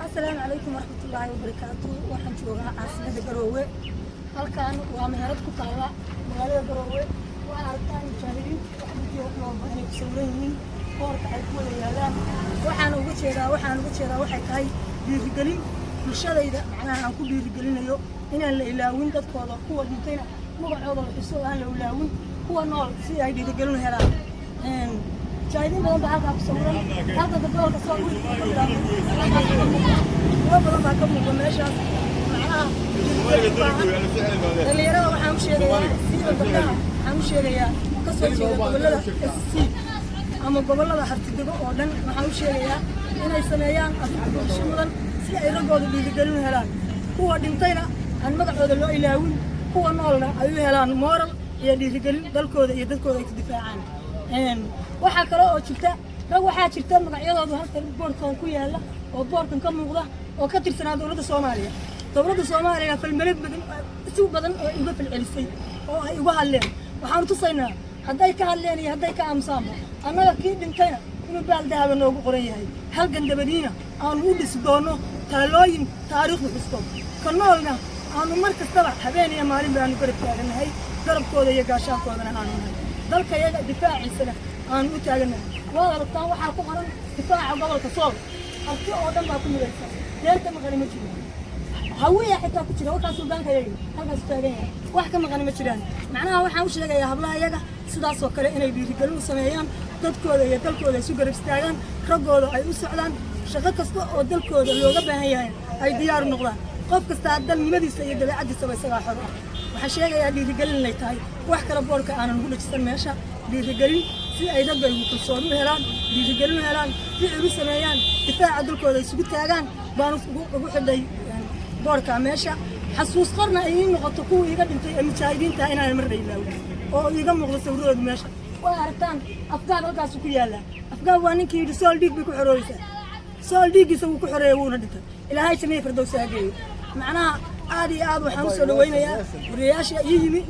السلام عليكم ورحمة الله وبركاته. waxaan joogaa caasimada Garowe halkaan waa meherad ku taala magaalada Garowe waxaan arkaa mujaahiriin wax loo baahnay ku sawran yihiin koorka ay ku leeyaan waxaan uga jeedaa waxay tahay dhiirigelin bulshadayda macnaha aan ku dhiirigelinayo inaan la ilaawin dadkooda kuwa dhintayna magacooda la xuso aan la ilaawin kuwa nool si ay dhiirigelin helaan جايين بدل بعض أبصرهم هذا الدول كسوي وبدل ما كمل قماشة معناها اللي يرى وحامشي ليا سير الدنيا حامشي ليا كسوي قبل لا السيد أما قبل لا حرت الدقة ودن حامشي ليا إن السنيان أفضل شمولا سي يرجعوا بيجدلون هلان هو دمتينا عن مقعد اللو إلاوي هو نالنا أيوه هلان مورل يديجدل دلكود يدفعان waxaa kale oo jirta rag waxaa jirta magacyadoodu halkan boorkan ku yaala oo boorkan ka muuqda oo ka tirsanaa dawladda Soomaaliya falmalad badan oo iga falcelisay oo ay uga hadleen waxaan tusaynaa haday ka hadleen iyo haday ka amsaamo annaga kii dhintayna inuu baaldahaba noogu qoran yahay halkan dabadiina aan u dhis doono talooyin taariikhda xusto kanoolna aanu mar kastaba habeen iyo maalin baan garab taaganahay garabkooda iyo gaashaankoodana aanu nahay dalka iyaga difaaciisana aan u taaganahay waa rabtaan waxa ku qoran difaaca gobolka Sool arki oo dhan baa ku midaysan deerta maqan ma jiro hawiya xitaa ku jira waxa Suudaanka yahay halkaas taagan yahay wax ka maqan ma jiraan macnaha waxaan u sheegayaa hablaha iyaga sidaas oo kale inay dhiirigelin u sameeyaan dadkooda iyo dalkooda isu garab istaagaan ragooda ay u socdaan shaqo kasta oo dalkooda looga baahan yahay ay diyaar noqdaan qof kasta dalnimadiisa iyo dabeecadiisa bay isaga xor ah waxaan sheegayaa dhiirigelin inay tahay wax kala boorka aanan ugu dhigsan meesha dhiirigelin si ay ragga ugu kalsoon u helaan dhiirigelin u helaan ficil u sameeyaan difaaca dalkooda isugu taagaan baan ugu xidhay boorka meesha xasuus qarna ay noqoto kuwa iga dhintay ee mujaahidiinta inaan mar ilaawin oo iga muuqdo sawirradooda meesha waa aragtaan afgaan halkaas ku yaala afgaan waa ninkii yidhi sool dhiig bay ku xorooysaa sool dhiiggiisa wuu ku xoreeyay wuuna dhintay ilaahay samee firdawsi hageeyo macnaha aad iyo aad waxaan u soo dhaweynayaa wariyaasha ii yimi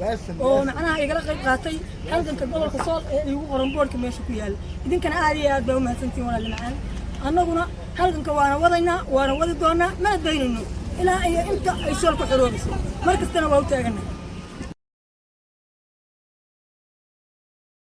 oo macnaha igala qayb qaatay halganka gobolka Sool ee igu qoran boorka meesha ku yaala idinkana aad iyo aad baa u mahadsantiin walaal macaan annaguna halganka waana wadi doonaa ma daynayno ilaa ay inta ay sool ku xoroobayso mar kastana waa u taaganaa